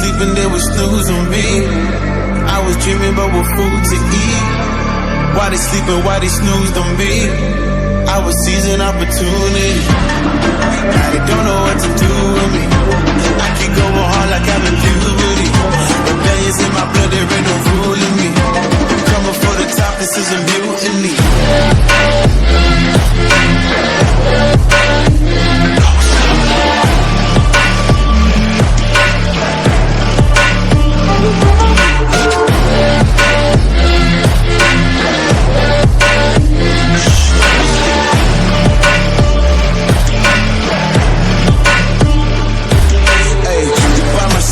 sleeping, they would snooze on me. I was dreaming about what food to eat. Why they sleeping, why they snoozed on me? I was seizing opportunity. Now they don't know what to do with me. I keep going hard like I'm in puberty. Rebellions in my blood, there ain't no ruling me. Coming for the top, this is a mutiny.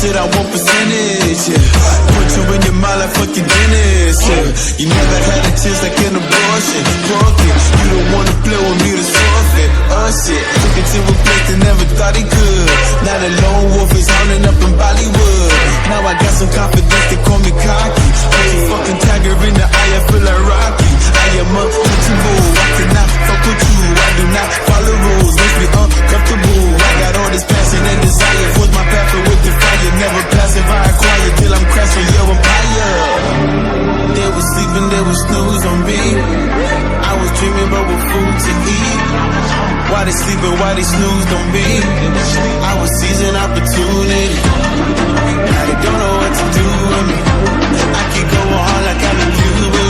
Shit, I want percentage, yeah. Put you in your mind like fucking Dennis, yeah. You never had a chance like an abortion. Punk it, you don't wanna play with me, this forfeit. Shit, took it to a place that never thought he could. Now the lone wolf is hounding up in Bollywood. Now I got some confidence, they call me cocky. Hey, fucking tiger in the eye, I feel like Rocky. I am untouchable, I cannot fuck with you. I do not follow rules, makes me uncomfortable. I got all this passion and desire, force my path with the fire. Never passive, I acquire till I'm crashing your empire. They was sleeping, they was snooze on me. I was dreaming about what food to eat. Why they sleeping, why they snoozed on me? I was seizing opportunity. Now they don't know what to do with me. I keep going hard like I'm in puberty.